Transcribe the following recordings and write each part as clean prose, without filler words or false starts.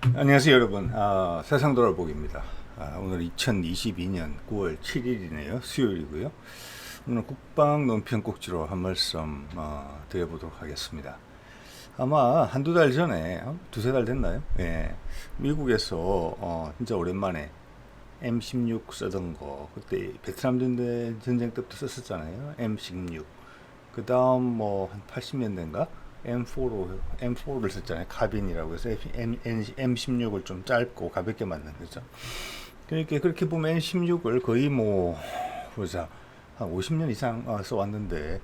안녕하세요 여러분. 세상 돌아보기입니다. 오늘 2022년 9월 7일이네요. 수요일이고요. 오늘 국방 논평 꼭지로 한 말씀 드려보도록 하겠습니다. 아마 한두 달 전에, 두세 달 됐나요? 예, 미국에서 진짜 오랜만에 M16 쓰던 거, 그때 베트남 전쟁 때부터 썼었잖아요. M16. 그 다음 뭐 한 80년대인가? M4를 썼잖아요. 카빈이라고 해서 M16을 좀 짧고 가볍게 만든 거죠. 그러니까 그렇게 보면 M16을 거의 뭐 보자 한 50년 이상 써왔는데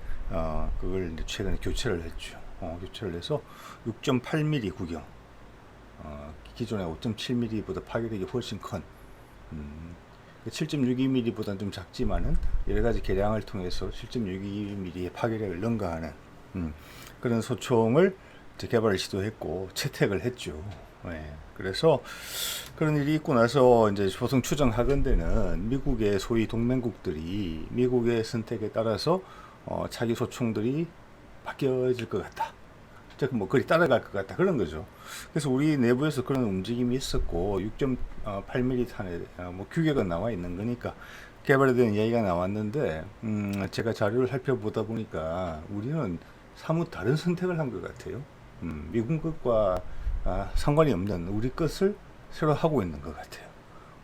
그걸 이제 최근에 교체를 했죠. 교체를 해서 6.8mm 구경. 기존의 5.7mm보다 파괴력이 훨씬 큰 7.62mm보다는 좀 작지만은 여러 가지 개량을 통해서 7.62mm의 파괴력을 능가하는 그런 소총을 개발을 시도했고 채택을 했죠. 네. 그래서 그런 일이 있고 나서 이제 보통 추정하건대는 미국의 소위 동맹국들이 미국의 선택에 따라서 자기 소총들이 바뀌어질 것 같다. 즉 뭐 그리 따라갈 것 같다 그런 거죠. 그래서 우리 내부에서 그런 움직임이 있었고 6.8mm 탄의 뭐 규격은 나와 있는 거니까 개발에 대한 이야기가 나왔는데 제가 자료를 살펴보다 보니까 우리는 사뭇 다른 선택을 한 것 같아요. 미국 것과 상관이 없는 우리 것을 새로 하고 있는 것 같아요.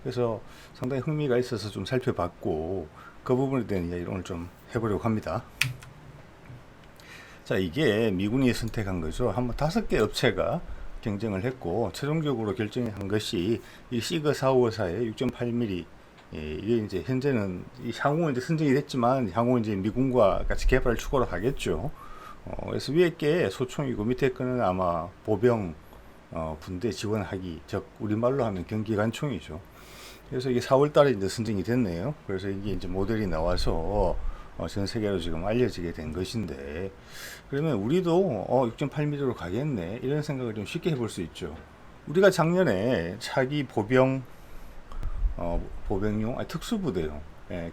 그래서 상당히 흥미가 있어서 좀 살펴봤고 그 부분에 대한 이야기를 오늘 좀 해보려고 합니다. 자, 이게 미군이 선택한 거죠. 한번 5개 업체가 경쟁을 했고 최종적으로 결정한 것이 이 시거 454의 6.8mm. 이게 이제 현재는 향후 이제 선정이 됐지만 향후 이제 미군과 같이 개발을 추구를 하겠죠. 그래서 위에 게 소총이고 밑에 거는 아마 보병 분대 지원하기, 즉 우리말로 하면 경기관총이죠. 그래서 이게 4월 달에 이제 선정이 됐네요. 그래서 이게 이제 모델이 나와서 전 세계로 지금 알려지게 된 것인데, 그러면 우리도 6.8mm로 가겠네 이런 생각을 좀 쉽게 해볼 수 있죠. 우리가 작년에 차기 보병용 특수부대용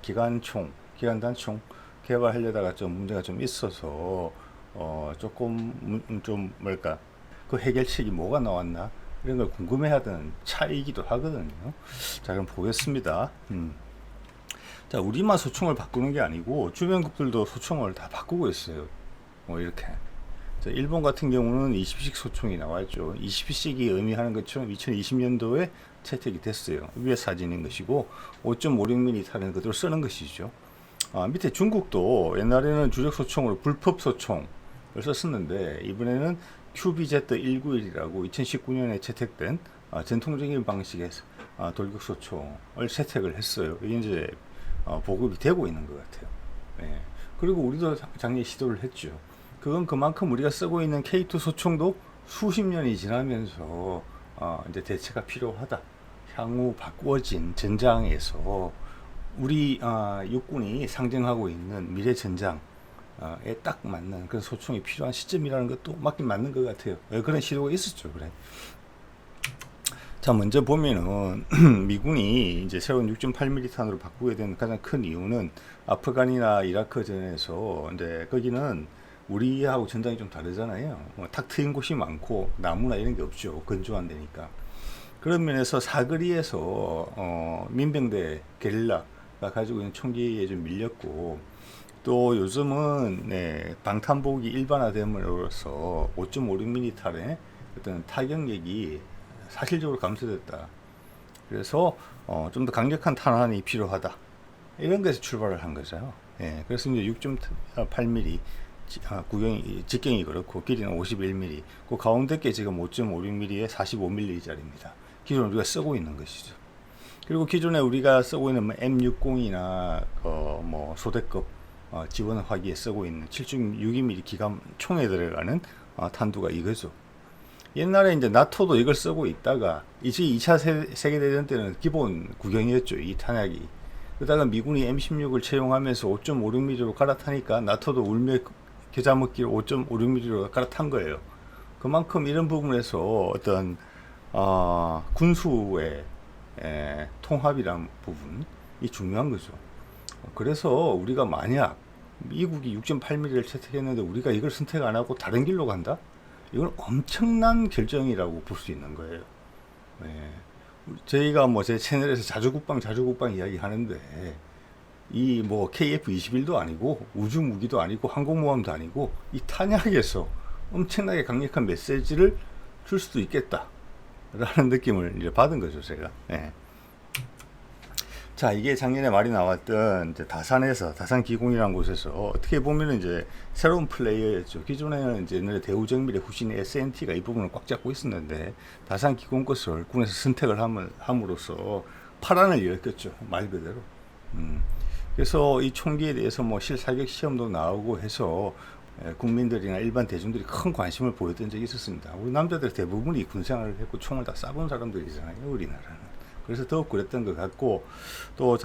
기관단총 개발하려다가 좀 문제가 좀 있어서 조금 좀 뭘까 그 해결책이 뭐가 나왔나 이런 걸 궁금해하던 차이기도 하거든요. 자, 그럼 보겠습니다. 자, 우리만 소총을 바꾸는 게 아니고 주변국들도 소총을 다 바꾸고 있어요. 이렇게. 자, 일본 같은 경우는 20식 소총이 나왔죠. 20식이 의미하는 것처럼 2020년도에 채택이 됐어요. 위에 사진인 것이고 5.56mm 탄을 그대로 쓰는 것이죠. 밑에 중국도 옛날에는 주력 소총으로 불법 소총을 썼었는데 이번에는 QBZ191이라고 2019년에 채택된 전통적인 방식의 돌격 소총을 채택을 했어요. 이게 이제 보급이 되고 있는 것 같아요. 예. 그리고 우리도 작년에 시도를 했죠. 그건 그만큼 우리가 쓰고 있는 K2 소총도 수십 년이 지나면서 이제 대체가 필요하다. 향후 바꾸어진 전장에서 우리 육군이 상징하고 있는 미래 전장에 딱 맞는 그런 소총이 필요한 시점이라는 것도 맞긴 맞는 것 같아요. 그런 시도가 있었죠. 그래. 자, 먼저 보면은 미군이 이제 새로운 6.8mm 탄으로 바꾸게 된 가장 큰 이유는 아프간이나 이라크전에서 이제 거기는 우리하고 전장이 좀 다르잖아요. 탁 트인 곳이 많고 나무나 이런 게 없죠. 건조한 데니까. 그런 면에서 사거리에서 민병대 게릴라가 가지고 있는 총기에 좀 밀렸고 또 요즘은 방탄복이 일반화됨으로써 5.56mm 탄의 어떤 타격력이 사실적으로 감소됐다. 그래서 좀 더 강력한 탄환이 필요하다. 이런 데서 출발을 한 거죠. 예, 그래서 이제 6.8mm 구경이 직경이 그렇고 길이는 51mm. 그 가운데 게 지금 5.56mm에 45mm짜리입니다. 기존 우리가 쓰고 있는 것이죠. 그리고 기존에 우리가 쓰고 있는 M60이나 뭐 소대급 지원 화기에 쓰고 있는 7.62mm 기관 총에 들어가는 탄두가 이거죠. 옛날에 이제 나토도 이걸 쓰고 있다가 이제 2차 세계대전 때는 기본 구경이었죠. 이 탄약이. 그러다가 미군이 M16을 채용하면서 5.56mm로 갈아타니까 나토도 울며 겨자 먹기로 5.56mm로 갈아탄 거예요. 그만큼 이런 부분에서 어떤 군수의 통합이란 부분이 중요한 거죠. 그래서 우리가 만약 미국이 6.8mm를 채택했는데 우리가 이걸 선택 안 하고 다른 길로 간다? 이건 엄청난 결정이라고 볼 수 있는 거예요. 예. 저희가 뭐 제 채널에서 자주국방 이야기 하는데 이 뭐 KF-21도 아니고 우주 무기도 아니고 항공모함도 아니고 이 탄약에서 엄청나게 강력한 메시지를 줄 수도 있겠다라는 느낌을 이제 받은 거죠, 제가. 예. 자, 이게 작년에 말이 나왔던 이제 다산 기공이라는 곳에서 어떻게 보면 이제 새로운 플레이어였죠. 기존에는 이제 옛날에 대우정밀의 후신의 SNT가 이 부분을 꽉 잡고 있었는데 다산 기공 것을 군에서 선택을 함으로써 파란을 일으켰죠, 말 그대로. 그래서 이 총기에 대해서 뭐 실사격 시험도 나오고 해서 국민들이나 일반 대중들이 큰 관심을 보였던 적이 있었습니다. 우리 남자들 대부분이 군생활을 했고 총을 다 쏴본 사람들이잖아요, 우리나라는. 그래서 더욱 그랬던 것 같고, 또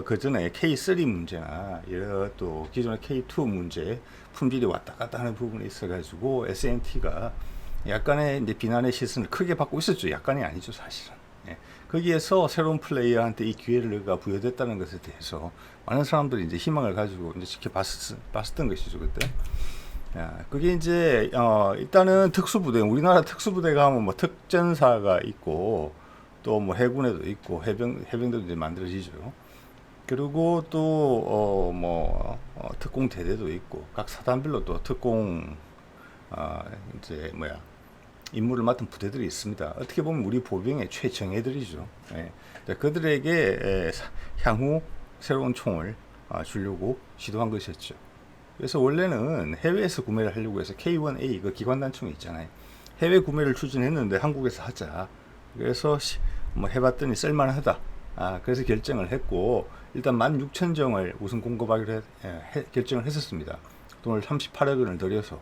그 전에 K3 문제나 또 기존의 K2 문제 품질이 왔다 갔다 하는 부분이 있어가지고 SNT가 약간의 이제 비난의 시선을 크게 받고 있었죠. 약간이 아니죠, 사실은. 예. 거기에서 새로운 플레이어한테 이 기회가 부여됐다는 것에 대해서 많은 사람들이 이제 희망을 가지고 이제 지켜봤었던 것이죠, 그때. 야, 그게 이제 일단은 특수부대, 우리나라 특수부대가 하면 뭐 특전사가 있고 또 뭐 해군에도 있고 해병대도 이제 만들어지죠. 그리고 또 특공대대도 있고 각 사단별로 또 특공 이제 임무를 맡은 부대들이 있습니다. 어떻게 보면 우리 보병의 최정예들이죠. 예. 그들에게 향후 새로운 총을 주려고 시도한 것이었죠. 그래서 원래는 해외에서 구매를 하려고 해서 K1A 그 기관단총이 있잖아요. 해외 구매를 추진했는데 한국에서 하자. 그래서 뭐 해봤더니 쓸만하다. 그래서 결정을 했고 일단 16,000정을 우선 공급하기로 결정을 했었습니다. 돈을 38억 원을 들여서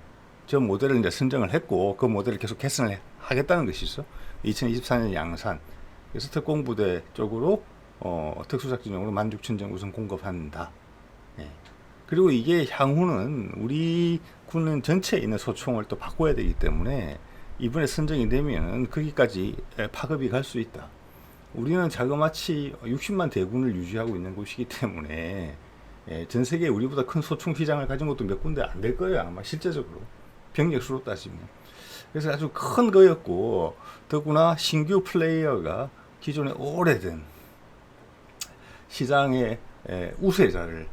저 모델을 이제 선정을 했고 그 모델을 계속 개선을 하겠다는 것이죠. 2024년 양산. 그래서 특공부대 쪽으로 특수작전용으로 16,000정 우선 공급한다. 예. 그리고 이게 향후는 우리 군은 전체에 있는 소총을 또 바꿔야 되기 때문에 이번에 선정이 되면 거기까지 파급이 갈 수 있다. 우리는 자그마치 60만 대군을 유지하고 있는 곳이기 때문에 전 세계에 우리보다 큰 소총 기장을 가진 것도 몇 군데 안 될 거예요, 아마 실제적으로 병력 수로 따지면. 그래서 아주 큰 거였고 더구나 신규 플레이어가 기존에 오래된 시장의 우세자를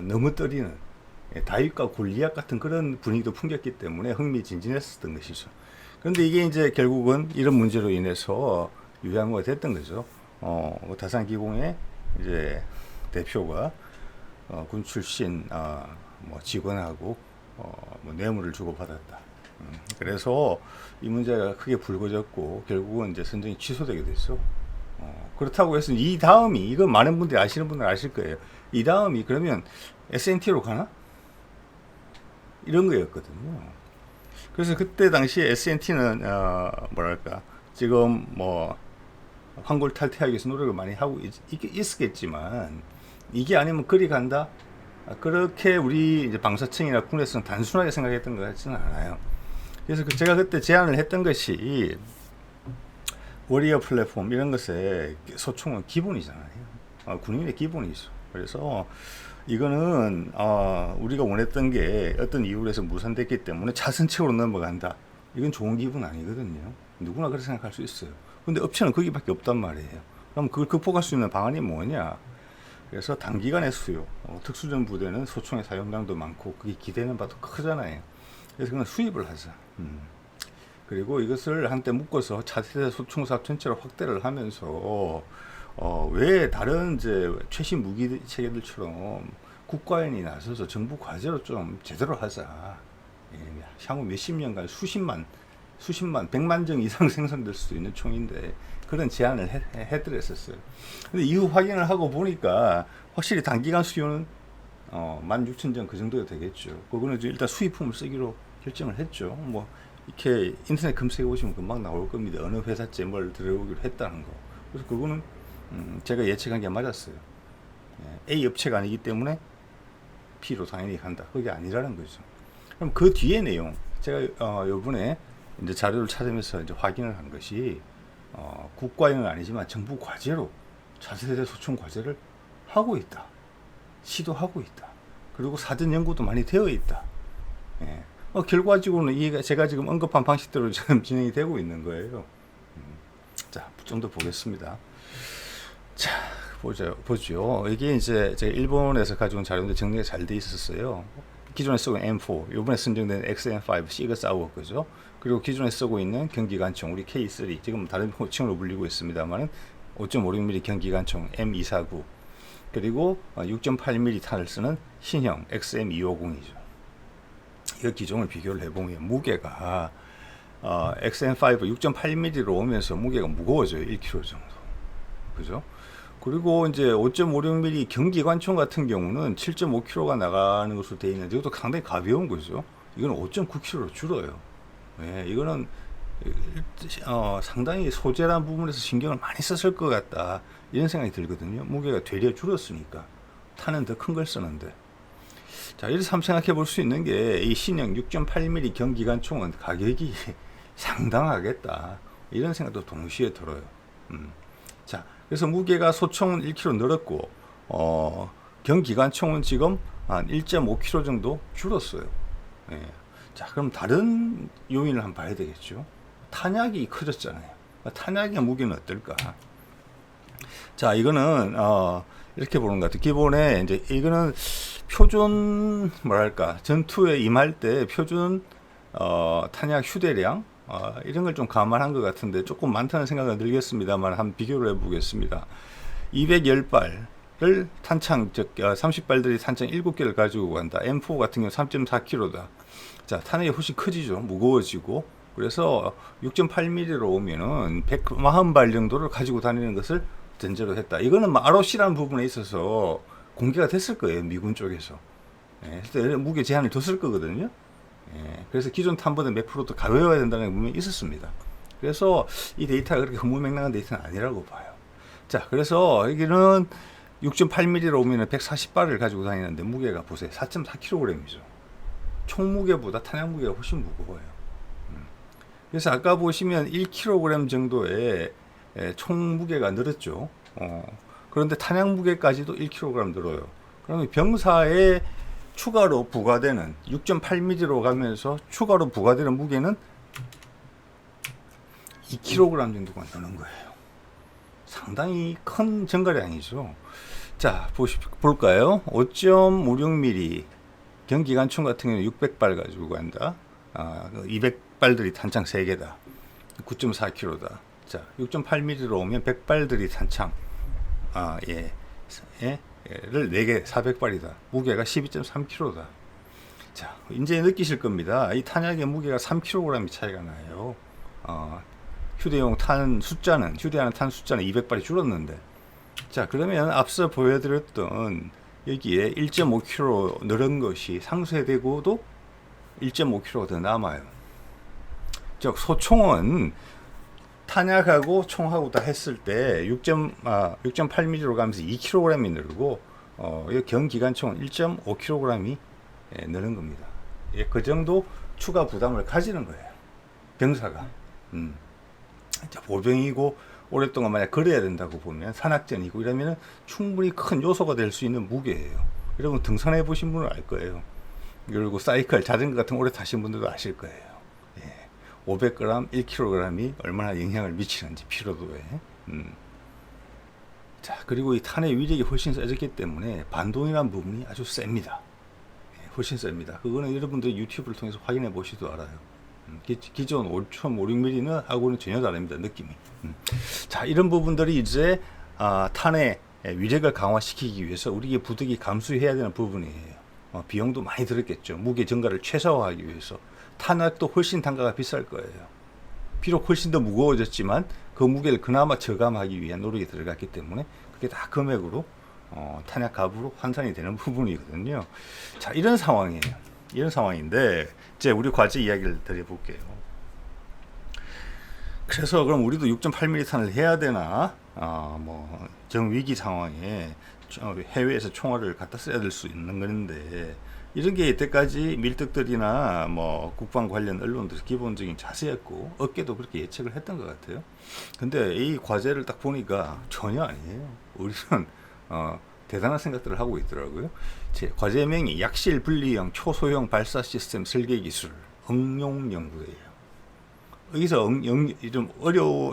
넘어뜨리는 다윗과 골리앗 같은 그런 분위기도 풍겼기 때문에 흥미진진했었던 것이죠. 그런데 이게 이제 결국은 이런 문제로 인해서 유양무가 됐던 거죠. 다산기공의 이제 대표가 군 출신 뭐 직원하고 뭐 뇌물을 주고받았다. 그래서 이 문제가 크게 불거졌고 결국은 이제 선정이 취소되게 됐어. 그렇다고 해서 이 다음이 이거 많은 분들이 아시는 분들 아실 거예요. 이 다음이 그러면 SNT로 가나? 이런 거였거든요. 그래서 그때 당시에 SNT는 뭐랄까 지금 뭐 황골 탈퇴하기 위해서 노력을 많이 하고 있었겠지만 이게 아니면 그리 간다. 그렇게 우리 이제 방사청이나 군에서는 단순하게 생각했던 것 같지는 않아요. 그래서 제가 그때 제안을 했던 것이 워리어 플랫폼 이런 것에 소총은 기본이잖아요. 군인의 기본이죠. 그래서 이거는 우리가 원했던 게 어떤 이유로 해서 무산됐기 때문에 차선책으로 넘어간다. 이건 좋은 기분 아니거든요. 누구나 그렇게 생각할 수 있어요. 근데 업체는 거기밖에 없단 말이에요. 그럼 그걸 극복할 수 있는 방안이 뭐냐? 그래서 단기간의 수요, 특수전 부대는 소총의 사용량도 많고 그게 기대는 바도 크잖아요. 그래서 그냥 수입을 하자. 그리고 이것을 한때 묶어서 차세대 소총사업 전체로 확대를 하면서 왜 다른 이제 최신 무기 체계들처럼 국가연이 나서서 정부 과제로 좀 제대로 하자. 향후 몇십 년간 수십만, 백만 정 이상 생산될 수도 있는 총인데 그런 제안을 해드렸었어요. 근데 이후 확인을 하고 보니까 확실히 단기간 수요는 16,000정 그 정도가 되겠죠. 그거는 일단 수입품을 쓰기로 결정을 했죠. 뭐 이렇게 인터넷 검색해 보시면 금방 나올 겁니다. 어느 회사째 뭘 들어오기로 했다는 거. 그래서 그거는 제가 예측한 게 맞았어요. A 업체가 아니기 때문에 B로 당연히 간다. 그게 아니라는 거죠. 그럼 그 뒤에 내용 제가 요번에 이제 자료를 찾으면서 이제 확인을 한 것이 국가연은 아니지만 정부 과제로 차세대 소총 과제를 하고 있다. 시도하고 있다. 그리고 사전 연구도 많이 되어 있다. 결과적으로는 제가 지금 언급한 방식대로 지금 진행이 되고 있는 거예요. 자, 좀 더 보겠습니다. 자, 보죠. 이게 이제 제가 일본에서 가져온 자료인데 정리가 잘 돼 있었어요. 기존에 쓰고 있는 M4, 이번에 선정된 XM5 시그사우어 거죠. 그리고 기존에 쓰고 있는 경기관총 우리 K3, 지금 다른 호칭으로 불리고 있습니다만은 5.56mm 경기관총 M249, 그리고 6.8mm 탄을 쓰는 신형 XM250이죠. 이 기종을 비교를 해보면 무게가 XM5 6.8mm로 오면서 무게가 무거워져요. 1kg 정도. 그죠? 그리고 이제 5.56mm 경기관총 같은 경우는 7.5kg가 나가는 것으로 되어 있는데 이것도 상당히 가벼운 거죠. 이거는 5.9kg로 줄어요. 네, 이거는 상당히 소재란 부분에서 신경을 많이 썼을 것 같다, 이런 생각이 들거든요. 무게가 되려 줄었으니까. 탄은 더 큰 걸 쓰는데. 자, 이래서 한번 생각해 볼 수 있는 게 이 신형 6.8mm 경기관총은 가격이 상당하겠다, 이런 생각도 동시에 들어요. 자, 그래서 무게가 소총은 1kg 늘었고 경기관총은 지금 한 1.5kg 정도 줄었어요. 예. 자, 그럼 다른 요인을 한번 봐야 되겠죠. 탄약이 커졌잖아요. 탄약의 무게는 어떨까? 자, 이거는 이렇게 보는 것 같아요. 기본에 이제 이거는 표준 뭐랄까 전투에 임할 때 표준 탄약 휴대량 이런 걸 좀 감안한 것 같은데 조금 많다는 생각은 들겠습니다만 한번 비교를 해보겠습니다. 210발을 탄창, 즉 30발들이 탄창 7개를 가지고 간다. M4 같은 경우 3.4kg다. 자, 탄약이 훨씬 커지죠. 무거워지고. 그래서 6.8mm로 오면은 140발 정도를 가지고 다니는 것을 전제로 했다. 이거는 뭐 ROC라는 부분에 있어서 공개가 됐을 거예요. 미군 쪽에서. 예, 무게 제한을 뒀을 거거든요. 예, 그래서 기존 탄보다 몇 프로 더 가벼워야 된다는 부분이 있었습니다. 그래서 이 데이터가 그렇게 허무맹랑한 데이터는 아니라고 봐요. 자, 그래서 여기는 6.8mm로 오면 140발을 가지고 다니는데 무게가 보세요. 4.4kg이죠. 총 무게보다 탄약 무게가 훨씬 무거워요. 그래서 아까 보시면 1kg 정도의 총 무게가 늘었죠. 그런데 탄약 무게까지도 1kg 늘어요. 그러면 병사의 추가로 부과되는 6.8mm로 가면서 추가로 부과되는 무게는 2kg 정도가 되는 거예요. 상당히 큰 증가량이죠. 자, 볼까요? 5.56mm 경기관총 같은 경우는 600발 가지고 간다. 200발들이 탄창 3개다. 9.4kg다. 자, 6.8mm로 오면 100발들이 탄창 를 4개 400발이다. 무게가 12.3kg다. 자, 이제 느끼실 겁니다. 이 탄약의 무게가 3kg이 차이가 나요. 휴대용 탄 숫자는, 휴대하는 탄 숫자는 200발이 줄었는데, 자, 그러면 앞서 보여드렸던 여기에 1.5kg 늘은 것이 상쇄되고도 1.5kg 더 남아요. 즉, 소총은 탄약하고 총하고 다 했을 때 6.8mm로 가면서 2kg이 늘고 경기관총은 1.5kg이 느는 겁니다. 예, 그 정도 추가 부담을 가지는 거예요. 병사가. 보병이고 오랫동안 만약 걸어야 된다고 보면 산악전이고 이러면 충분히 큰 요소가 될 수 있는 무게예요. 여러분 등산해 보신 분은 알 거예요. 그리고 사이클, 자전거 같은 거 오래 타신 분들도 아실 거예요. 500g, 1kg이 얼마나 영향을 미치는지 피로도에. 자, 그리고 이 탄의 위력이 훨씬 세졌기 때문에 반동이라는 부분이 아주 셉니다. 훨씬 셉니다. 그거는 여러분들 유튜브를 통해서 확인해 보시도 알아요. 기존 5.56mm는 하고는 전혀 다릅니다. 느낌이. 자, 이런 부분들이 이제 탄의 위력을 강화시키기 위해서 우리의 부득이 감수해야 되는 부분이에요. 비용도 많이 들었겠죠. 무게 증가를 최소화하기 위해서. 탄약도 훨씬 단가가 비쌀 거예요. 비록 훨씬 더 무거워졌지만 그 무게를 그나마 저감하기 위한 노력이 들어갔기 때문에 그게 다 금액으로 탄약 값으로 환산이 되는 부분이거든요. 자, 이런 상황이에요. 이런 상황인데 이제 우리 과제 이야기를 드려볼게요. 그래서 그럼 우리도 6.8mm 탄을 해야 되나? 정위기 상황에 해외에서 총알을 갖다 써야 될 수 있는 건데, 이런 게 이때까지 밀떡들이나 국방 관련 언론들 기본적인 자세였고 업계도 그렇게 예측을 했던 것 같아요. 근데 이 과제를 딱 보니까 전혀 아니에요. 우리는 대단한 생각들을 하고 있더라고요. 제 과제명이 약실 분리형 초소형 발사 시스템 설계 기술 응용 연구예요. 여기서 좀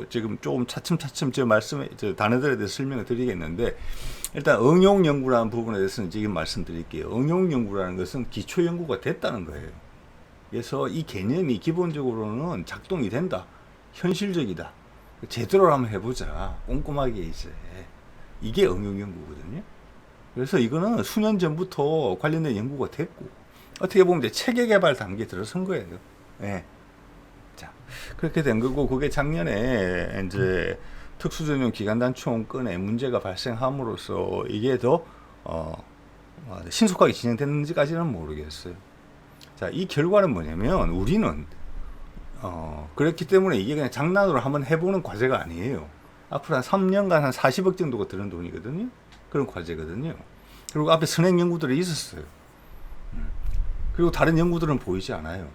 지금 조금 차츰차츰 제 말씀에 저 단어들에 대해서 설명을 드리겠는데, 일단 응용 연구라는 부분에 대해서는 지금 말씀드릴게요. 응용 연구라는 것은 기초 연구가 됐다는 거예요. 그래서 이 개념이 기본적으로는 작동이 된다, 현실적이다, 제대로 한번 해보자, 꼼꼼하게 이제, 이게 응용 연구거든요. 그래서 이거는 수년 전부터 관련된 연구가 됐고, 어떻게 보면 이제 체계 개발 단계에 들어선 거예요. 예. 자, 그렇게 된 거고, 그게 작년에 이제 특수전용 기간단총권에 문제가 발생함으로써 이게 더 신속하게 진행됐는지까지는 모르겠어요. 자, 이 결과는 뭐냐면, 우리는 그렇기 때문에 이게 그냥 장난으로 한번 해보는 과제가 아니에요. 앞으로 한 3년간 한 40억 정도가 드는 돈이거든요. 그런 과제거든요. 그리고 앞에 선행 연구들이 있었어요. 그리고 다른 연구들은 보이지 않아요.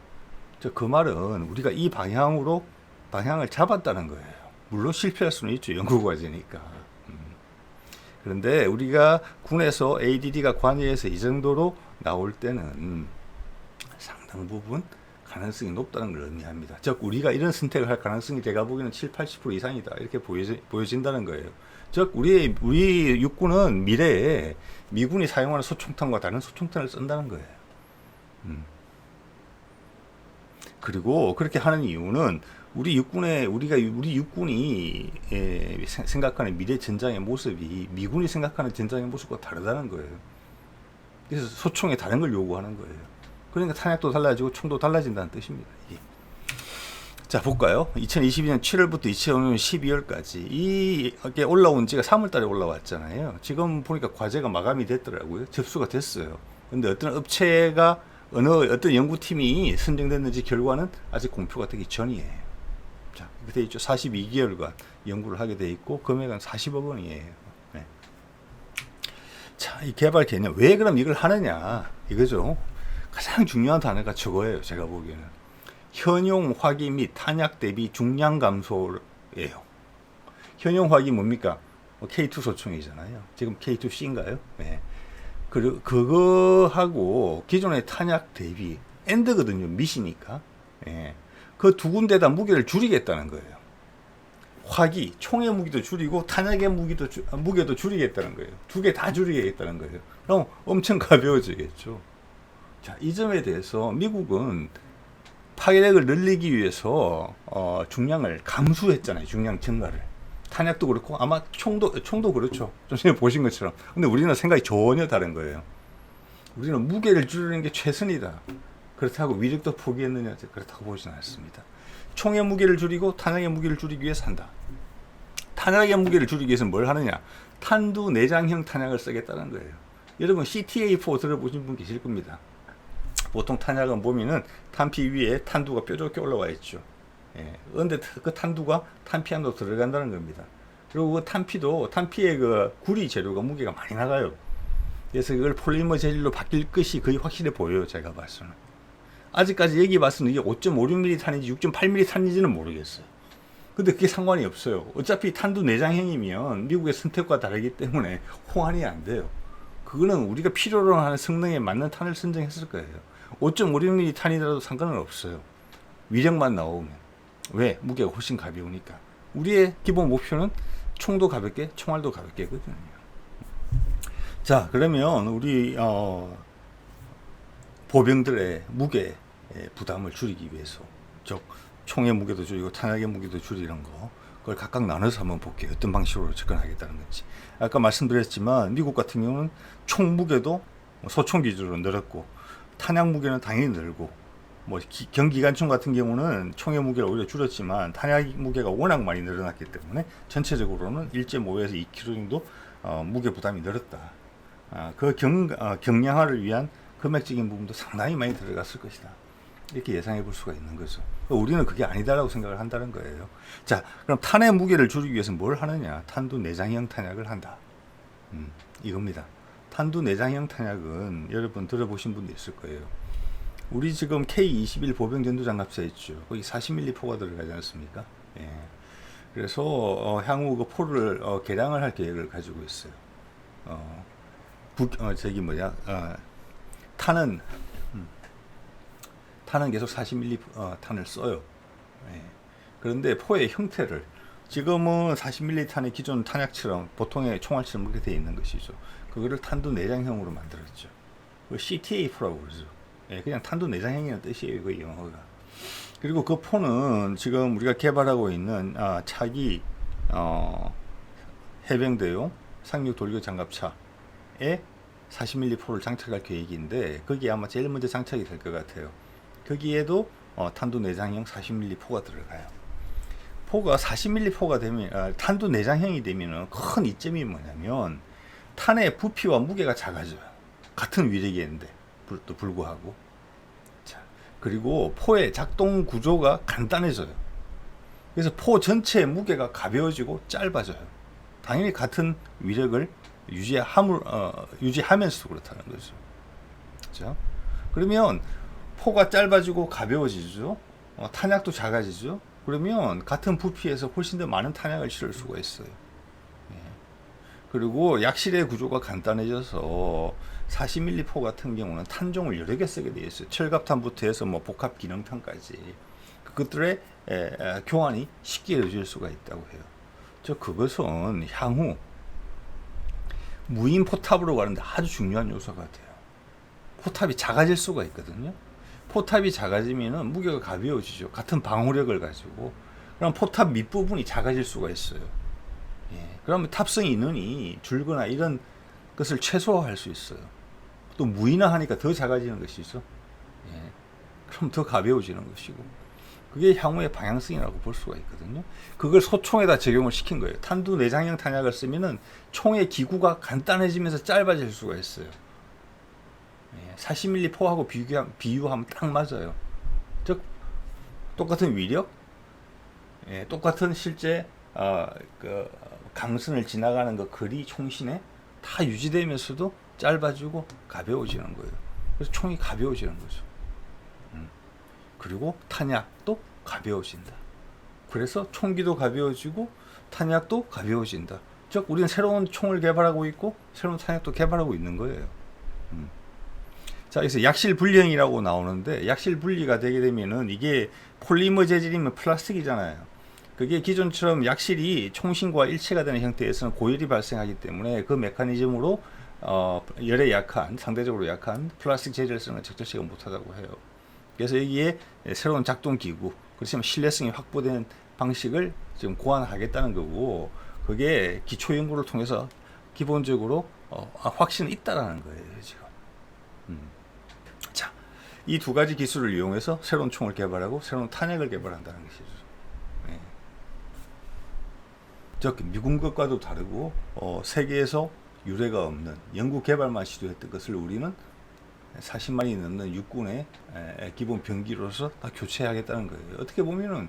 그 말은 우리가 이 방향을 잡았다는 거예요. 물론 실패할 수는 있죠. 연구 과제니까. 그런데 우리가 군에서 ADD가 관여해서 이 정도로 나올 때는 상당 부분 가능성이 높다는 걸 의미합니다. 즉 우리가 이런 선택을 할 가능성이 제가 보기에는 70-80% 이상이다, 이렇게 보여진다는 거예요. 즉 우리 육군은 미래에 미군이 사용하는 소총탄과 다른 소총탄을 쓴다는 거예요. 그리고 그렇게 하는 이유는 우리 육군이 생각하는 미래 전장의 모습이 미군이 생각하는 전장의 모습과 다르다는 거예요. 그래서 소총에 다른 걸 요구하는 거예요. 그러니까 탄약도 달라지고 총도 달라진다는 뜻입니다. 이게. 자, 볼까요? 2022년 7월부터 2025년 12월까지 이게 올라온 지가 3월 달에 올라왔잖아요. 지금 보니까 과제가 마감이 됐더라고요. 접수가 됐어요. 근데 어떤 업체가 어떤 연구팀이 선정됐는지 결과는 아직 공표가 되기 전이에요. 자, 이렇게 돼 있죠. 42개월간 연구를 하게 돼 있고 금액은 40억 원이에요. 네. 자, 이 개발 개념, 왜 그럼 이걸 하느냐 이거죠. 가장 중요한 단어가 저거예요. 제가 보기에는 현용 화기 및 탄약 대비 중량 감소예요. 현용 화기 뭡니까? K2 소총이잖아요. 지금 K2C인가요? 네. 그거하고 기존의 탄약 대비 엔드거든요. 미시니까. 예. 그 두 군데다 무게를 줄이겠다는 거예요. 화기, 총의 무기도 줄이고 탄약의 무게도 줄이겠다는 거예요. 두 개 다 줄이겠다는 거예요. 그럼 엄청 가벼워지겠죠. 자, 이 점에 대해서 미국은 파괴력을 늘리기 위해서 중량을 감수했잖아요. 중량 증가를. 탄약도 그렇고 아마 총도 그렇죠. 좀 전에 보신 것처럼. 근데 우리는 생각이 전혀 다른 거예요. 우리는 무게를 줄이는 게 최선이다. 그렇다고 위력도 포기했느냐? 그렇다고 보지는 않습니다. 총의 무게를 줄이고 탄약의 무게를 줄이기 위해서 한다. 탄약의 무게를 줄이기 위해서 뭘 하느냐? 탄두 내장형 탄약을 쓰겠다는 거예요. 여러분 CTA4 들어보신 분 계실 겁니다. 보통 탄약은 보면은 탄피 위에 탄두가 뾰족하게 올라와 있죠. 그런데 그 탄두가 탄피 안으로 들어간다는 겁니다. 그리고 그 탄피의 그 구리 재료가 무게가 많이 나가요. 그래서 그걸 폴리머 재질로 바뀔 것이 거의 확실해 보여요. 제가 봐서는. 아직까지 얘기 봐서는 이게 5.56mm 탄인지 6.8mm 탄인지는 모르겠어요. 근데 그게 상관이 없어요. 어차피 탄두 내장형이면 미국의 선택과 다르기 때문에 호환이 안 돼요. 그거는 우리가 필요로 하는 성능에 맞는 탄을 선정했을 거예요. 5.56mm 탄이라도 상관은 없어요. 위력만 나오면. 왜? 무게가 훨씬 가벼우니까. 우리의 기본 목표는 총도 가볍게, 총알도 가볍게거든요. 자, 그러면 우리 보병들의 무게 부담을 줄이기 위해서, 즉 총의 무게도 줄이고 탄약의 무게도 줄이는 거, 그걸 각각 나눠서 한번 볼게요. 어떤 방식으로 접근하겠다는 건지. 아까 말씀드렸지만 미국 같은 경우는 총 무게도 소총 기준으로 늘었고 탄약 무게는 당연히 늘고, 뭐 경기관총 같은 경우는 총의 무게를 오히려 줄였지만 탄약 무게가 워낙 많이 늘어났기 때문에 전체적으로는 1.5에서 2kg 정도 무게 부담이 늘었다. 그 경량화를 위한 금액적인 부분도 상당히 많이 들어갔을 것이다. 이렇게 예상해 볼 수가 있는 거죠. 우리는 그게 아니다라고 생각을 한다는 거예요. 자, 그럼 탄의 무게를 줄이기 위해서 뭘 하느냐? 탄두 내장형 탄약을 한다. 이겁니다. 탄두 내장형 탄약은 여러분 들어보신 분도 있을 거예요. 우리 지금 K-21 보병 전투장갑차 있죠. 거기 40mm 포가 들어가지 않습니까? 예. 그래서 향후 그 포를 개량을 할 계획을 가지고 있어요. 탄은 계속 40mm 탄을 써요. 예. 그런데 포의 형태를 지금은 40mm 탄의 기존 탄약처럼 보통의 총알처럼 그렇게 되어 있는 것이죠. 그거를 탄두 내장형으로 만들었죠. CTA4라고 그러죠. 예, 그냥 탄두 내장형이라는 뜻이에요, 그 영어가. 그리고 그 포는 지금 우리가 개발하고 있는 차기 해병대용 상륙 돌격 장갑차에 40mm 포를 장착할 계획인데 거기에 아마 제일 먼저 장착이 될 것 같아요. 거기에도 탄두 내장형 40mm 포가 들어가요. 포가 40mm 포가 되면 탄두 내장형이 되면은 큰 이점이 뭐냐면 탄의 부피와 무게가 작아져요. 같은 위력인데 또 불구하고. 자, 그리고 포의 작동 구조가 간단해져요. 그래서 포 전체의 무게가 가벼워지고 짧아져요. 당연히 같은 위력을 유지하면서도 그렇다는 거죠. 그렇죠? 그러면 포가 짧아지고 가벼워지죠. 탄약도 작아지죠. 그러면 같은 부피에서 훨씬 더 많은 탄약을 실을 수가 있어요. 예. 그리고 약실의 구조가 간단해져서 40mm 포 같은 경우는 탄종을 여러 개 쓰게 되어 있어요. 철갑탄부터 해서 뭐 복합 기능탄까지 그것들의 교환이 쉽게 이루어질 수가 있다고 해요. 그것은 향후 무인 포탑으로 가는데 아주 중요한 요소가 돼요. 포탑이 작아질 수가 있거든요. 포탑이 작아지면 무게가 가벼워지죠. 같은 방호력을 가지고. 그럼 포탑 밑부분이 작아질 수가 있어요. 예. 그러면 탑승 인원이 줄거나 이런 것을 최소화할 수 있어요. 또 무인화하니까 더 작아지는 것이죠. 예. 그럼 더 가벼워지는 것이고. 그게 향후의 방향성이라고 볼 수가 있거든요. 그걸 소총에다 적용을 시킨 거예요. 탄두 내장형 탄약을 쓰면은 총의 기구가 간단해지면서 짧아질 수가 있어요. 40mm 포하고 비유하면 딱 맞아요. 즉 똑같은 위력, 똑같은 실제 그 강선을 지나가는 그 거리 총신에 다 유지되면서도 짧아지고 가벼워지는 거예요. 그래서 총이 가벼워지는 거죠. 그리고 탄약도 가벼워진다. 그래서 총기도 가벼워지고 탄약도 가벼워진다. 즉 우리는 새로운 총을 개발하고 있고 새로운 탄약도 개발하고 있는 거예요. 자, 그래서 약실 분리형이라고 나오는데 약실 분리가 되게 되면은 이게 폴리머 재질이면 플라스틱이잖아요. 그게 기존처럼 약실이 총신과 일체가 되는 형태에서는 고열이 발생하기 때문에 그 메커니즘으로 열에 약한, 상대적으로 약한 플라스틱 재질을 쓰는 건 적절치가 못하다고 해요. 그래서 여기에 새로운 작동 기구, 그렇지만 신뢰성이 확보된 방식을 지금 고안하겠다는 거고, 그게 기초 연구를 통해서 기본적으로 확신이 있다라는 거예요, 지금. 자, 이 두 가지 기술을 이용해서 새로운 총을 개발하고 새로운 탄약을 개발한다는 것이죠. 네. 즉 미군 것과도 다르고 세계에서 유례가 없는 연구 개발만 시도했던 것을 우리는 40만이 넘는 육군의 기본 병기로서 다 교체하겠다는 거예요. 어떻게 보면은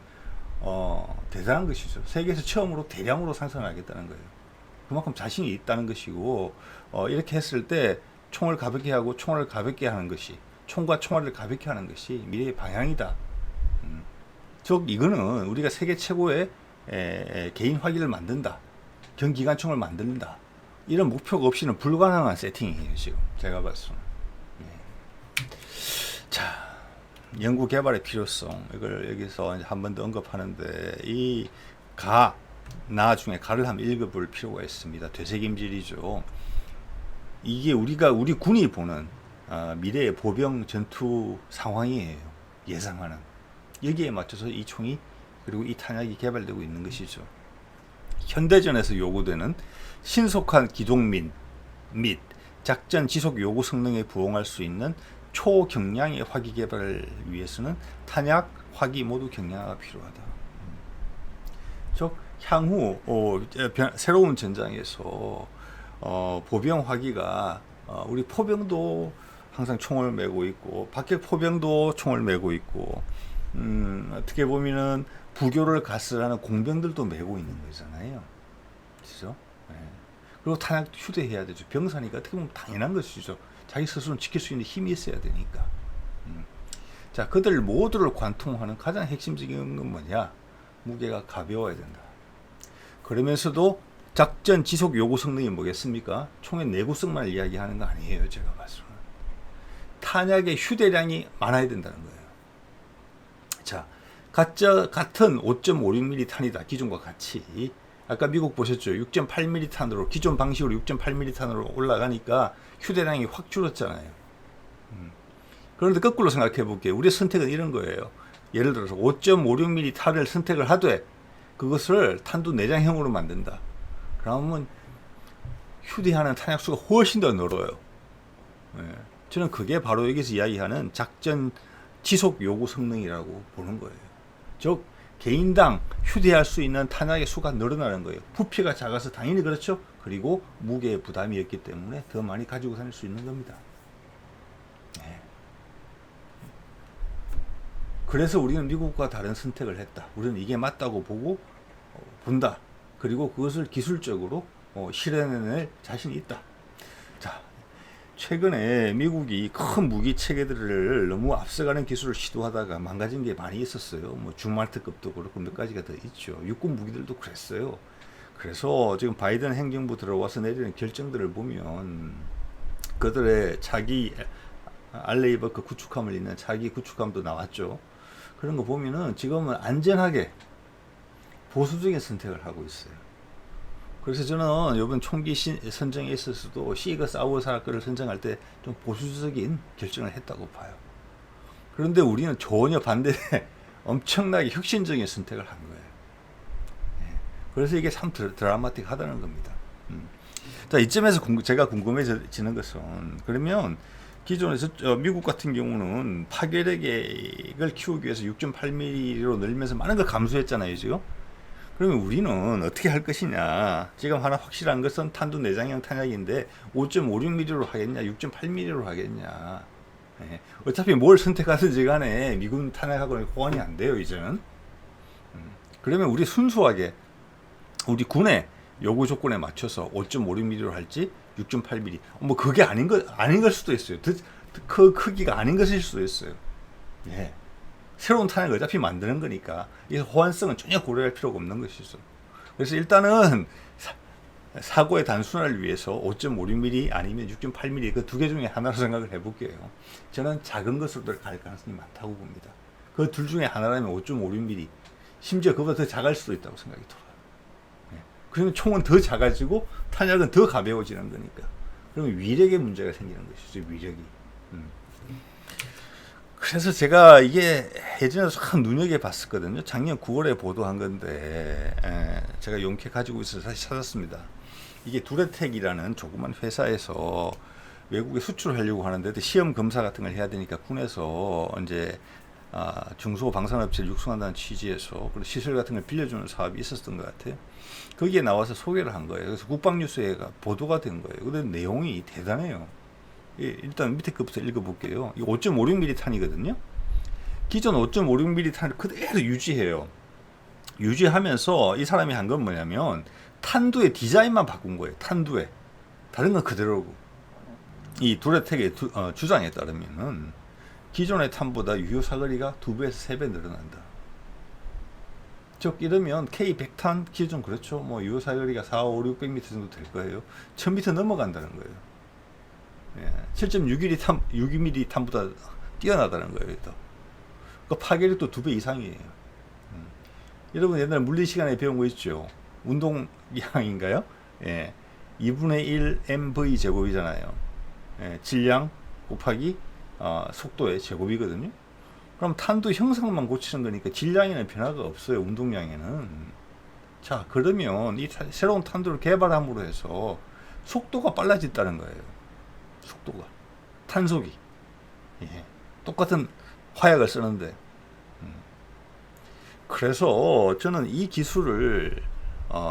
대단한 것이죠. 세계에서 처음으로 대량으로 생산하겠다는 거예요. 그만큼 자신이 있다는 것이고 이렇게 했을 때 총을 가볍게 하고 총알을 가볍게 하는 것이, 총과 총알을 가볍게 하는 것이 미래의 방향이다. 즉 이거는 우리가 세계 최고의 개인 화기를 만든다, 경기관총을 만든다, 이런 목표가 없이는 불가능한 세팅이에요. 지금 제가 봤을 때는. 자, 연구 개발의 필요성, 이걸 여기서 한 번 더 언급하는데, 이 나중에 가를 한번 읽어볼 필요가 있습니다. 되새김질이죠. 이게 우리 군이 보는 미래의 보병 전투 상황이에요. 예상하는. 여기에 맞춰서 이 총이 그리고 이 탄약이 개발되고 있는 것이죠. 현대전에서 요구되는 신속한 기동 및 작전 지속 요구 성능에 부응할 수 있는 초경량의 화기 개발을 위해서는 탄약, 화기 모두 경량화가 필요하다. 즉 향후 새로운 전장에서 보병 화기가 우리 포병도 항상 총을 메고 있고 밖에 포병도 총을 메고 있고 어떻게 보면은 부교를 가스하는 공병들도 메고 있는 거잖아요. 그렇죠? 네. 그리고 탄약도 휴대해야 되죠. 병사니까 어떻게 보면 당연한 것이죠. 자기 스스로는 지킬 수 있는 힘이 있어야 되니까. 자, 그들 모두를 관통하는 가장 핵심적인 건 뭐냐? 무게가 가벼워야 된다. 그러면서도 작전 지속 요구 성능이 뭐겠습니까? 총의 내구성만 이야기하는 거 아니에요. 제가 봤을 때는. 탄약의 휴대량이 많아야 된다는 거예요. 자, 같은 5.56mm 탄이다. 기존과 같이. 아까 미국 보셨죠? 6.8mm 탄으로, 기존 방식으로 6.8mm 탄으로 올라가니까 휴대량이 확 줄었잖아요. 그런데 거꾸로 생각해 볼게요. 우리의 선택은 이런 거예요. 예를 들어서 5.56mm 탄을 선택을 하되 그것을 탄두 내장형으로 만든다. 그러면 휴대하는 탄약수가 훨씬 더 늘어요. 저는 그게 바로 여기서 이야기하는 작전 지속 요구 성능이라고 보는 거예요. 즉 개인당 휴대할 수 있는 탄약의 수가 늘어나는 거예요. 부피가 작아서 당연히 그렇죠. 그리고 무게의 부담이 없기 때문에 더 많이 가지고 다닐 수 있는 겁니다. 그래서 우리는 미국과 다른 선택을 했다. 우리는 이게 맞다고 보고 본다. 그리고 그것을 기술적으로 실현해낼 자신이 있다. 자, 최근에 미국이 큰 무기 체계들을 너무 앞서가는 기술을 시도하다가 망가진 게 많이 있었어요. 뭐 주말트급도 그렇고 몇 가지가 더 있죠. 육군 무기들도 그랬어요. 그래서 지금 바이든 행정부 들어와서 내리는 결정들을 보면 그들의 차기 알레이버크 구축함을 잇는 차기 구축함도 나왔죠. 그런 거 보면은 지금은 안전하게 보수적인 선택을 하고 있어요. 그래서 저는 이번 총기 선정에 있어서도 시거 사우어사거를 선정할 때 좀 보수적인 결정을 했다고 봐요. 그런데 우리는 전혀 반대 엄청나게 혁신적인 선택을 한 거예요. 그래서 이게 참 드라마틱하다는 겁니다. 자, 이쯤에서 제가 궁금해지는 것은 그러면 기존에서 미국 같은 경우는 파괴력을 키우기 위해서 6.8mm로 늘면서 많은 걸 감수했잖아요, 지금. 그러면 우리는 어떻게 할 것이냐. 지금 하나 확실한 것은 탄두 내장형 탄약인데 5.56mm로 하겠냐, 6.8mm로 하겠냐. 어차피 뭘 선택하든지 간에 미군 탄약하고는 호환이 안 돼요, 이제는. 그러면 우리 순수하게 우리 군의 요구 조건에 맞춰서 5.56mm로 할지 6.8mm. 뭐 그게 아닌 걸 수도 있어요. 그 크기가 아닌 것일 수도 있어요. 예. 새로운 탄약을 어차피 만드는 거니까 이 호환성은 전혀 고려할 필요가 없는 것이죠. 그래서 일단은 사고의 단순화를 위해서 5.56mm 아니면 6.8mm 그 두 개 중에 하나로 생각을 해볼게요. 저는 작은 것으로 갈 가능성이 많다고 봅니다. 그 둘 중에 하나라면 5.56mm, 심지어 그보다 더 작을 수도 있다고 생각이 들어요. 그러면 총은 더 작아지고 탄약은 더 가벼워지는 거니까. 그러면 위력의 문제가 생기는 것이죠. 위력이. 그래서 제가 이게 예전에 참 눈여겨봤었거든요. 작년 9월에 보도한 건데 제가 용케 가지고 있어서 다시 찾았습니다. 이게 두레텍이라는 조그만 회사에서 외국에 수출하려고 하는데 시험 검사 같은 걸 해야 되니까 군에서 이제 중소 방산업체를 육성한다는 취지에서 그리고 시설 같은 걸 빌려주는 사업이 있었던 것 같아요. 거기에 나와서 소개를 한 거예요. 그래서 국방뉴스에 보도가 된 거예요. 근데 내용이 대단해요. 일단 밑에 것부터 읽어볼게요. 이 5.56mm 탄이거든요. 기존 5.56mm 탄을 그대로 유지해요. 유지하면서 이 사람이 한 건 뭐냐면 탄두의 디자인만 바꾼 거예요. 탄두에. 다른 건 그대로고. 이 두레텍의 주장에 따르면은 기존의 탄보다 유효 사거리가 2배에서 3배 늘어난다. 즉 이러면 K100탄 기존 그렇죠. 뭐 유효 사거리가 4, 5, 600m 정도 될 거예요. 1000m 넘어간다는 거예요. 7.61mm 탄보다 뛰어나다는 거예요. 그 파괴력도 2배 이상이에요. 여러분 옛날 물리 시간에 배운 거 있죠. 운동량인가요? 2분의 1 mv 제곱이잖아요. 질량 곱하기 속도의 제곱이거든요. 그럼 탄두 형상만 고치는 거니까 질량에는 변화가 없어요. 운동량에는. 자, 그러면 이 새로운 탄두를 개발함으로 해서 속도가 빨라졌다는 거예요. 속도가. 탄속이. 똑같은 화약을 쓰는데. 그래서 저는 이 기술을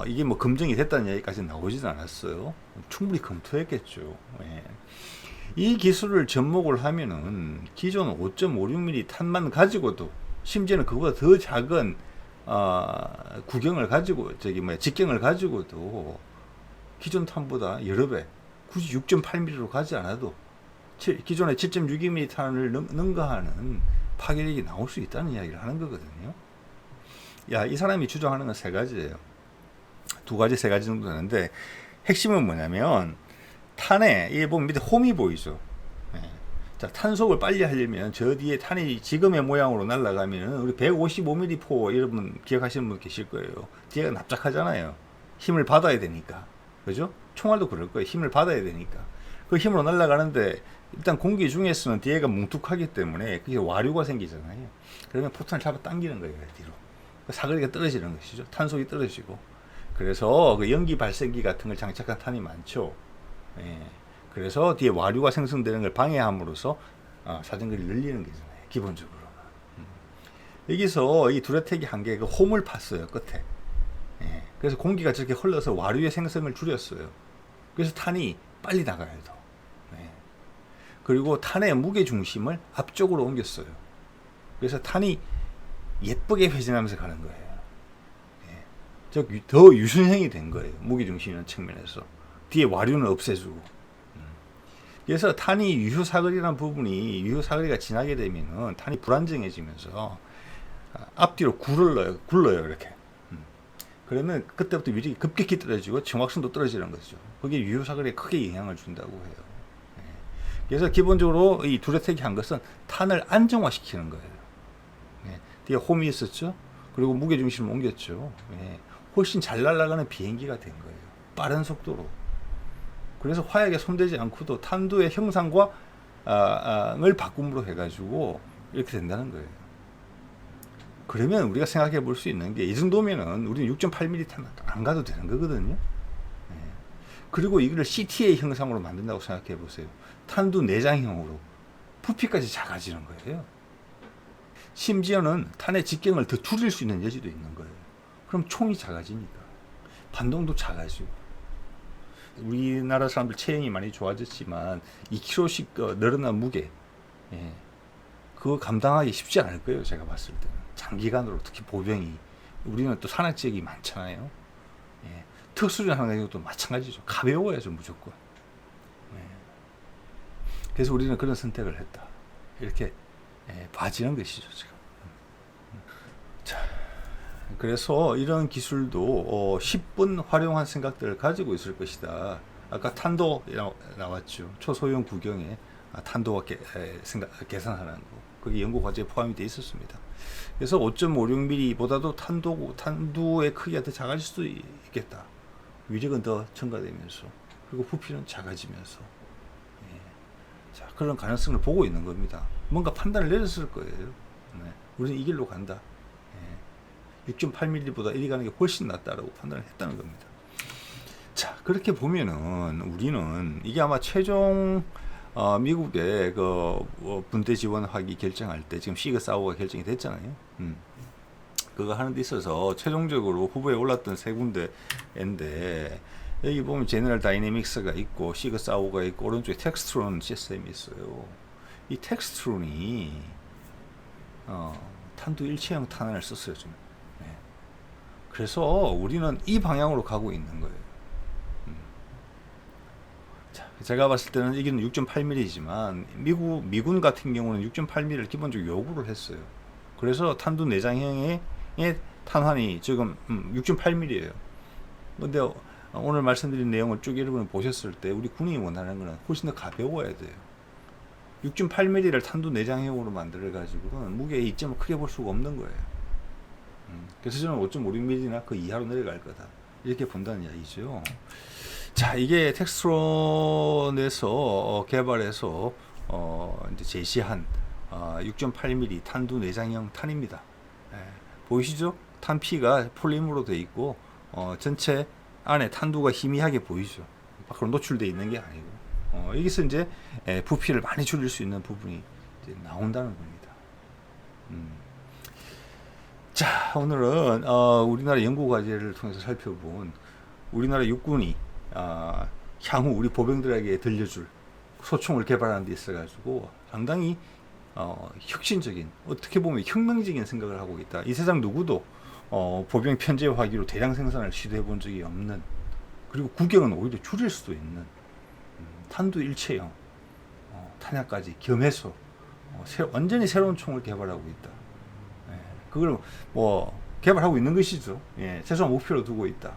이게 뭐 검증이 됐다는 얘기까지 나오지는 않았어요. 충분히 검토했겠죠. 이 기술을 접목을 하면은 기존 5.56mm 탄만 가지고도 심지어는 그보다 더 작은 구경을 가지고 직경을 가지고도 기존 탄보다 여러 배 굳이 6.8mm로 가지 않아도 기존의 7.62mm 탄을 능가하는 파괴력이 나올 수 있다는 이야기를 하는 거거든요. 이 사람이 주장하는 건 세 가지예요. 두 가지, 세 가지 정도 되는데 핵심은 뭐냐면 탄에 이게 보면 밑에 홈이 보이죠. 자, 탄속을 빨리 하려면 저 뒤에 탄이 지금의 모양으로 날아가면 우리 155mm 포 여러분 기억하시는 분 계실 거예요. 뒤에가 납작하잖아요. 힘을 받아야 되니까. 그죠? 총알도 그럴 거예요. 힘을 받아야 되니까. 그 힘으로 날아가는데 일단 공기 중에서는 뒤에가 뭉툭하기 때문에 그게 와류가 생기잖아요. 그러면 포탄을 잡아 당기는 거예요. 뒤로. 사거리가 떨어지는 것이죠. 탄속이 떨어지고. 그래서 그 연기 발생기 같은 걸 장착한 탄이 많죠. 예. 그래서 뒤에 와류가 생성되는 걸 방해함으로써 사정거리를 늘리는 거잖아요. 기본적으로. 여기서 이 두레텍이 한 게 그 홈을 팠어요. 끝에. 예. 그래서 공기가 저렇게 흘러서 와류의 생성을 줄였어요. 그래서 탄이 빨리 나가요. 더. 예. 그리고 탄의 무게 중심을 앞쪽으로 옮겼어요. 그래서 탄이 예쁘게 회전하면서 가는 거예요. 예. 더 유순형이 된 거예요. 무게 중심 있는 측면에서. 뒤에 와류는 없애주고. 그래서 탄이 유효사거리라는 부분이 유효사거리가 지나게 되면은 탄이 불안정해지면서 앞뒤로 굴러요 이렇게. 그러면 그때부터 위력이 급격히 떨어지고 정확성도 떨어지는 거죠. 그게 유효사거리에 크게 영향을 준다고 해요. 그래서 기본적으로 이 두레텍이 한 것은 탄을 안정화시키는 거예요. 뒤에 홈이 있었죠. 그리고 무게중심을 옮겼죠. 훨씬 잘 날아가는 비행기가 된 거예요. 빠른 속도로. 그래서 화약에 손대지 않고도 탄두의 형상과 을 바꿈으로 해가지고 이렇게 된다는 거예요. 그러면 우리가 생각해 볼 수 있는 게 이 정도면은 우리는 6.8mm 탄 안 가도 되는 거거든요. 그리고 이거를 CTA 형상으로 만든다고 생각해 보세요. 탄두 내장형으로 부피까지 작아지는 거예요. 심지어는 탄의 직경을 더 줄일 수 있는 여지도 있는 거예요. 그럼 총이 작아지니까 반동도 작아지고. 우리나라 사람들 체형이 많이 좋아졌지만 2kg씩 늘어난 무게, 그거 감당하기 쉽지 않을 거예요. 제가 봤을 때는 장기간으로 특히 보병이 우리는 또 산악 지역이 많잖아요. 특수전 하는 경우도 마찬가지죠. 가벼워야죠 무조건. 그래서 우리는 그런 선택을 했다. 이렇게 봐지는 것이죠 지금. 자. 그래서 이런 기술도 10분 활용한 생각들을 가지고 있을 것이다. 아까 탄도 나왔죠. 초소형 구경에 탄도와 계산하는 거. 그게 연구 과제에 포함이 되어 있었습니다. 그래서 5.56mm보다도 탄두의 크기가 더 작아질 수도 있겠다. 위력은 더 첨가되면서 그리고 부피는 작아지면서 자, 그런 가능성을 보고 있는 겁니다. 뭔가 판단을 내렸을 거예요. 우리는 이 길로 간다. 6.8mm보다 이리 가는 게 훨씬 낫다라고 판단을 했다는 겁니다. 자, 그렇게 보면은 우리는 이게 아마 최종 미국의 그 분대 지원하기 결정할 때 지금 시그사우가 결정이 됐잖아요. 그거 하는 데 있어서 최종적으로 후보에 올랐던 세 군데인데 여기 보면 제너럴 다이내믹스가 있고 시그사우가 있고 오른쪽에 텍스트론 시스템이 있어요. 이 텍스트론이 탄두 일체형 탄환을 썼어요 지금. 그래서 우리는 이 방향으로 가고 있는 거예요. 자, 제가 봤을 때는 이게 6.8mm지만 미군 같은 경우는 6.8mm를 기본적으로 요구를 했어요. 그래서 탄두 내장형의 탄환이 지금 6.8mm예요. 근데 오늘 말씀드린 내용을 쭉 여러분이 보셨을 때 우리 군이 원하는 거는 훨씬 더 가벼워야 돼요. 6.8mm를 탄두 내장형으로 만들어 가지고는 무게의 이점을 크게 볼 수가 없는 거예요. 그래서 저는 5.56mm나 그 이하로 내려갈 거다. 이렇게 본다는 이야기죠. 자, 이게 텍스트론에서 개발해서 이제 제시한 6.8mm 탄두 내장형 탄입니다. 보이시죠? 탄피가 폴리머로 되어 있고 전체 안에 탄두가 희미하게 보이죠. 밖으로 노출되어 있는 게 아니고 여기서 이제 부피를 많이 줄일 수 있는 부분이 이제 나온다는 겁니다. 자, 오늘은 우리나라 연구과제를 통해서 살펴본 우리나라 육군이 향후 우리 보병들에게 들려줄 소총을 개발하는 데 있어가지고 상당히 혁신적인, 어떻게 보면 혁명적인 생각을 하고 있다. 이 세상 누구도 보병 편제화기로 대량 생산을 시도해 본 적이 없는, 그리고 구경은 오히려 줄일 수도 있는 탄두 일체형 탄약까지 겸해서 완전히 새로운 총을 개발하고 있다. 그걸 뭐 개발하고 있는 것이죠. 최소한 목표로 두고 있다.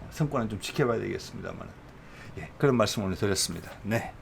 성과는 좀 지켜봐야 되겠습니다만, 그런 말씀 오늘 드렸습니다. 네.